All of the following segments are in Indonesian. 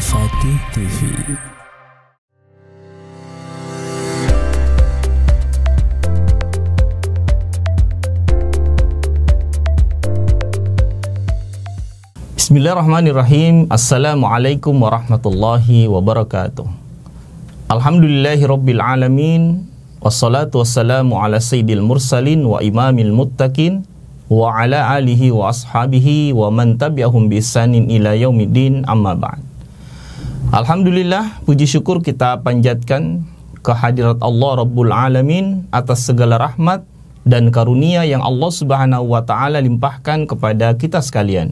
Fatih TV. Bismillahirrahmanirrahim. Assalamualaikum warahmatullahi wabarakatuh. Alhamdulillahi rabbil alamin. Wassalatu wassalamu ala sayyidil mursalin wa imamil muttaqin wa ala alihi wa ashabihi wa man tabi'ahum bi ihsanin ila yaumiddin, amma ba'd. Alhamdulillah, puji syukur kita panjatkan kehadirat Allah Rabbul Alamin atas segala rahmat dan karunia yang Allah Subhanahu wa taala limpahkan kepada kita sekalian.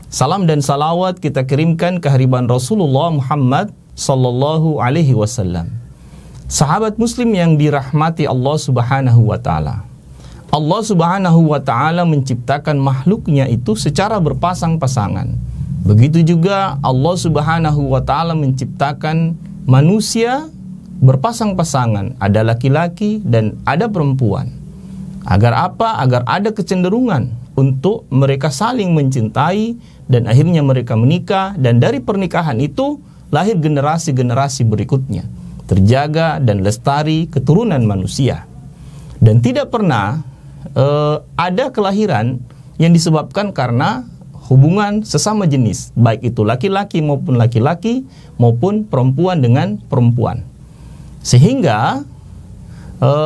Salam dan salawat kita kirimkan ke hariban Rasulullah Muhammad sallallahu alaihi wasallam. Sahabat muslim yang dirahmati Allah Subhanahu wa taala. Allah Subhanahu wa taala menciptakan makhluknya itu secara berpasang-pasangan. Begitu juga Allah Subhanahu wa taala menciptakan manusia berpasang-pasangan, ada laki-laki dan ada perempuan. Agar apa? Agar ada kecenderungan untuk mereka saling mencintai dan akhirnya mereka menikah, dan dari pernikahan itu lahir generasi-generasi berikutnya, terjaga dan lestari keturunan manusia. Dan tidak pernah ada kelahiran yang disebabkan karena hubungan sesama jenis, baik itu laki-laki maupun perempuan dengan perempuan. Sehingga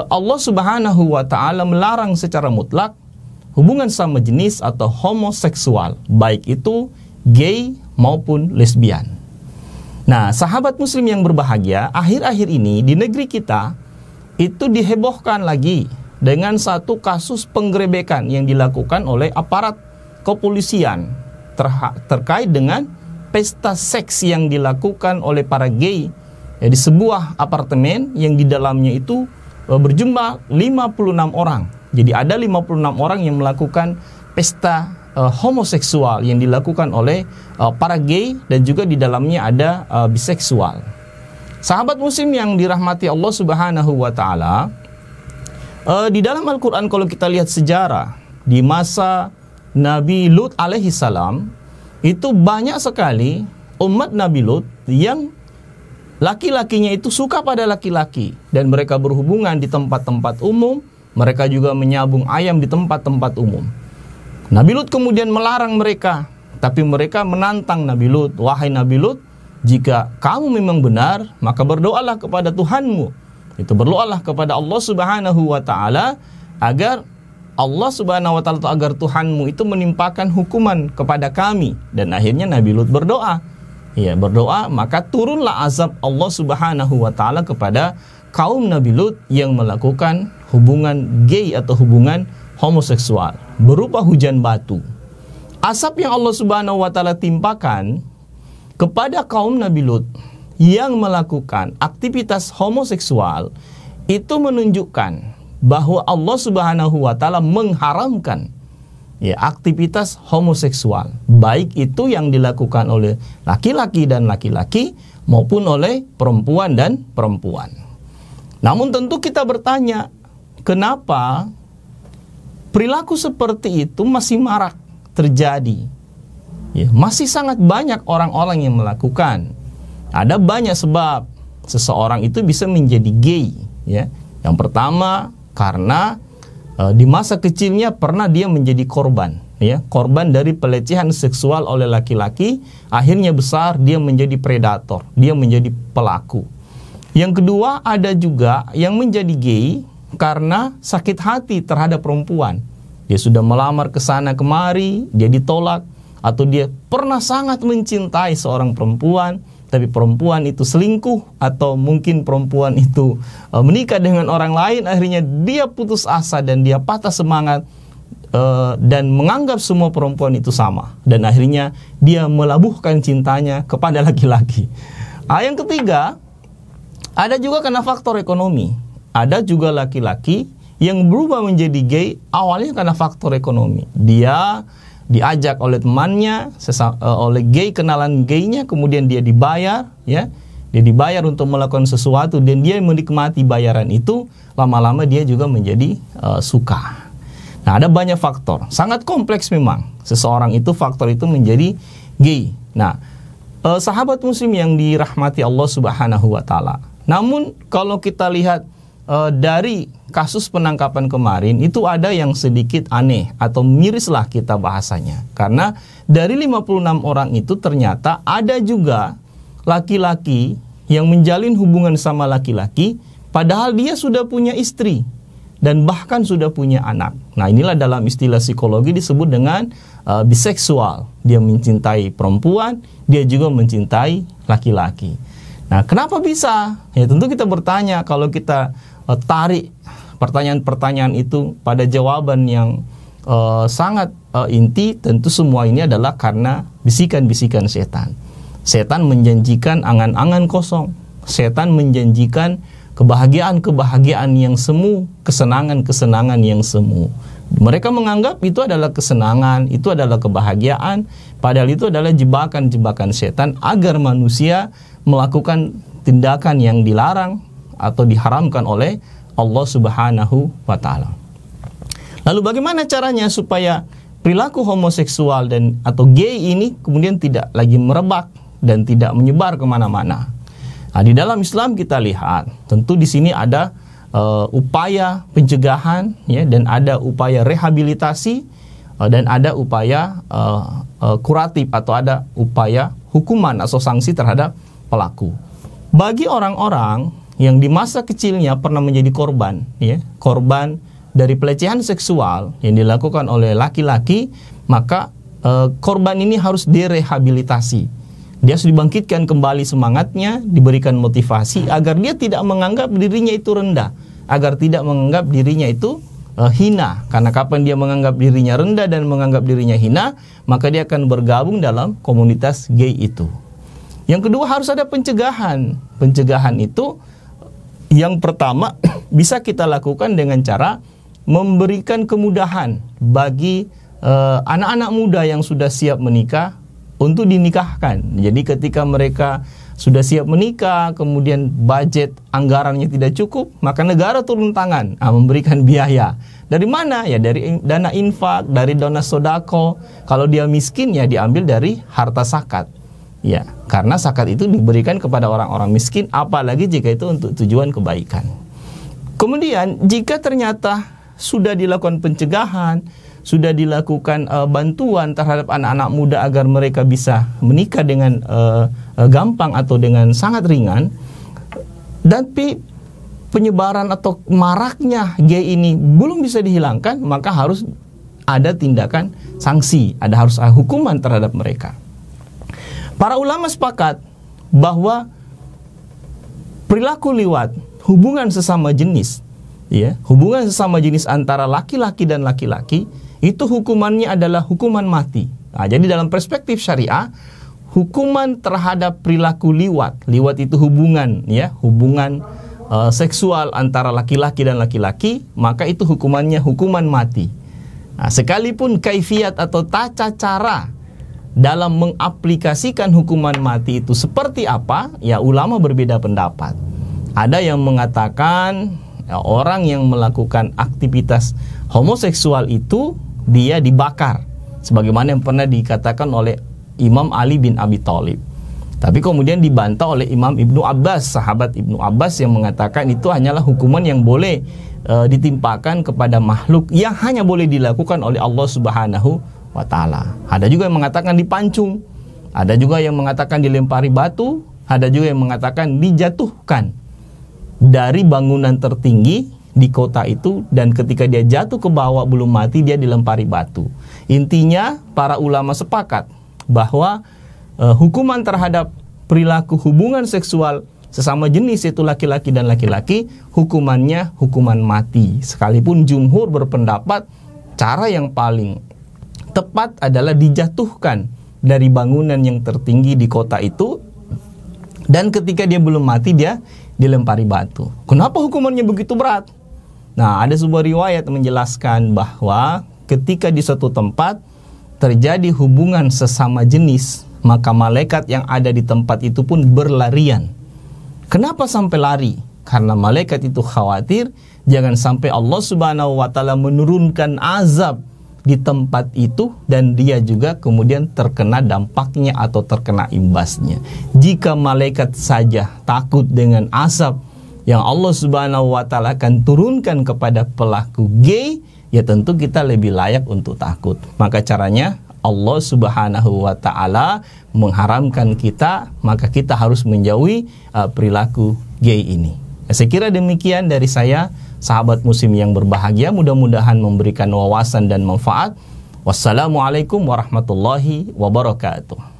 Allah Subhanahu wa taala melarang secara mutlak hubungan sama jenis atau homoseksual, baik itu gay maupun lesbian. Nah, sahabat muslim yang berbahagia, akhir-akhir ini di negeri kita itu dihebohkan lagi dengan satu kasus penggerebekan yang dilakukan oleh aparat kepolisian terkait dengan pesta seks yang dilakukan oleh para gay di sebuah apartemen yang di dalamnya itu berjumlah 56 orang. Jadi ada 56 orang yang melakukan pesta homoseksual yang dilakukan oleh para gay, dan juga di dalamnya ada biseksual. Sahabat muslim yang dirahmati Allah Subhanahu wa taala, di dalam Al-Qur'an kalau kita lihat sejarah di masa Nabi Lut alaihi salam, itu banyak sekali umat Nabi Lut yang laki-lakinya itu suka pada laki-laki dan mereka berhubungan di tempat-tempat umum. Mereka juga menyabung ayam di tempat-tempat umum. Nabi Lut kemudian melarang mereka, tapi mereka menantang Nabi Lut. Wahai Nabi Lut, jika kamu memang benar, maka berdoalah kepada Tuhanmu. Itu berdoalah kepada Allah Subhanahu wa taala agar Allah Subhanahu wa taala, agar Tuhanmu itu menimpakan hukuman kepada kami. Dan akhirnya Nabi Lut berdoa. Ya, berdoa, maka turunlah azab Allah Subhanahu wa taala kepada kaum Nabi Lut yang melakukan hubungan gay atau hubungan homoseksual berupa hujan batu. Asap yang Allah Subhanahu wa taala timpakan kepada kaum Nabi Lut yang melakukan aktivitas homoseksual itu menunjukkan bahwa Allah Subhanahu wa taala mengharamkan aktivitas homoseksual, baik itu yang dilakukan oleh laki-laki dan laki-laki maupun oleh perempuan dan perempuan. Namun tentu kita bertanya, kenapa perilaku seperti itu masih marak terjadi? Masih sangat banyak orang-orang yang melakukan. Ada banyak sebab seseorang itu bisa menjadi gay. Yang pertama, karena di masa kecilnya pernah dia menjadi korban. Korban dari pelecehan seksual oleh laki-laki. Akhirnya besar dia menjadi predator, dia menjadi pelaku. Yang kedua, ada juga yang menjadi gay karena sakit hati terhadap perempuan. Dia sudah melamar ke sana kemari, dia ditolak, atau dia pernah sangat mencintai seorang perempuan, tapi perempuan itu selingkuh, atau mungkin perempuan itu menikah dengan orang lain, akhirnya dia putus asa dan dia patah semangat dan menganggap semua perempuan itu sama, dan akhirnya dia melabuhkan cintanya kepada laki-laki. Yang ketiga, ada juga karena faktor ekonomi. Ada juga laki-laki yang berubah menjadi gay awalnya karena faktor ekonomi. Dia diajak oleh temannya, oleh gay, kenalan gaynya, kemudian dia dibayar, dia dibayar untuk melakukan sesuatu, dan dia menikmati bayaran itu, lama-lama dia juga menjadi suka. Nah, ada banyak faktor, sangat kompleks memang seseorang itu, faktor itu menjadi gay. Nah, sahabat muslim yang dirahmati Allah Subhanahu wa taala. Namun kalau kita lihat dari kasus penangkapan kemarin, itu ada yang sedikit aneh atau mirislah kita bahasanya. Karena dari 56 orang itu ternyata ada juga laki-laki yang menjalin hubungan sama laki-laki padahal dia sudah punya istri dan bahkan sudah punya anak. Nah, inilah dalam istilah psikologi disebut dengan biseksual. Dia mencintai perempuan, dia juga mencintai laki-laki. Nah, kenapa bisa? Ya tentu kita bertanya, kalau kita tarik pertanyaan-pertanyaan itu pada jawaban yang sangat inti, tentu semua ini adalah karena bisikan-bisikan setan. Setan menjanjikan angan-angan kosong. Setan menjanjikan kebahagiaan-kebahagiaan yang semu, kesenangan-kesenangan yang semu. Mereka menganggap itu adalah kesenangan, itu adalah kebahagiaan, padahal itu adalah jebakan-jebakan setan agar manusia melakukan tindakan yang dilarang atau diharamkan oleh Allah Subhanahu wa taala. Lalu bagaimana caranya supaya perilaku homoseksual dan atau gay ini kemudian tidak lagi merebak dan tidak menyebar kemana-mana? Nah, di dalam Islam kita lihat, tentu di sini ada upaya pencegahan, ya, dan ada upaya rehabilitasi, dan ada upaya kuratif atau ada upaya hukuman atau sanksi terhadap pelaku. Bagi orang-orang yang di masa kecilnya pernah menjadi korban, ya, korban dari pelecehan seksual yang dilakukan oleh laki-laki, maka korban ini harus direhabilitasi. Dia harus dibangkitkan kembali semangatnya, diberikan motivasi agar dia tidak menganggap dirinya itu rendah, agar tidak menganggap dirinya itu hina. Karena kapan dia menganggap dirinya rendah dan menganggap dirinya hina, maka dia akan bergabung dalam komunitas gay itu. Yang kedua, harus ada pencegahan. Pencegahan itu yang pertama bisa kita lakukan dengan cara memberikan kemudahan bagi anak-anak muda yang sudah siap menikah untuk dinikahkan. Jadi ketika mereka sudah siap menikah, kemudian budget anggarannya tidak cukup, maka negara turun tangan memberikan biaya. Dari mana? Ya dari dana infak, dari dana sodako. Kalau dia miskin, ya diambil dari harta zakat. Ya, karena zakat itu diberikan kepada orang-orang miskin, apalagi jika itu untuk tujuan kebaikan. Kemudian jika ternyata sudah dilakukan pencegahan, sudah dilakukan bantuan terhadap anak-anak muda agar mereka bisa menikah dengan gampang atau dengan sangat ringan, tapi penyebaran atau maraknya gay ini belum bisa dihilangkan, maka harus ada tindakan sanksi, harus ada hukuman terhadap mereka. Para ulama sepakat bahwa perilaku liwat, hubungan sesama jenis, ya, hubungan sesama jenis antara laki-laki dan laki-laki, itu hukumannya adalah hukuman mati. Nah, jadi dalam perspektif syariah, hukuman terhadap perilaku liwat itu hubungan, ya, hubungan seksual antara laki-laki dan laki-laki, maka itu hukumannya hukuman mati. Nah, sekalipun kaifiat atau tata cara dalam mengaplikasikan hukuman mati itu seperti apa, ya ulama berbeda pendapat. Ada yang mengatakan ya, orang yang melakukan aktivitas homoseksual itu dia dibakar, sebagaimana yang pernah dikatakan oleh Imam Ali bin Abi Thalib. Tapi kemudian dibantah oleh Imam Ibnu Abbas, sahabat Ibnu Abbas, yang mengatakan itu hanyalah hukuman yang boleh ditimpakan kepada makhluk, yang hanya boleh dilakukan oleh Allah Subhanahu wa ta'ala. Ada juga yang mengatakan dipancung, ada juga yang mengatakan dilempari batu, ada juga yang mengatakan dijatuhkan dari bangunan tertinggi di kota itu, dan ketika dia jatuh ke bawah belum mati, dia dilempari batu. Intinya para ulama sepakat bahwa hukuman terhadap perilaku hubungan seksual sesama jenis, itu laki-laki dan laki-laki, hukumannya hukuman mati. Sekalipun jumhur berpendapat cara yang paling tepat adalah dijatuhkan dari bangunan yang tertinggi di kota itu, dan ketika dia belum mati dia dilempari batu. Kenapa hukumannya begitu berat? Nah, ada sebuah riwayat menjelaskan bahwa ketika di suatu tempat terjadi hubungan sesama jenis, maka malaikat yang ada di tempat itu pun berlarian. Kenapa sampai lari? Karena malaikat itu khawatir jangan sampai Allah Subhanahu wa ta'ala menurunkan azab di tempat itu dan dia juga kemudian terkena dampaknya atau terkena imbasnya. Jika malaikat saja takut dengan azab yang Allah Subhanahu wa taala akan turunkan kepada pelaku gay, ya tentu kita lebih layak untuk takut. Maka caranya Allah Subhanahu wa taala mengharamkan kita, maka kita harus menjauhi perilaku gay ini. Saya kira demikian dari saya, sahabat muslim yang berbahagia, mudah-mudahan memberikan wawasan dan manfaat. Wassalamualaikum warahmatullahi wabarakatuh.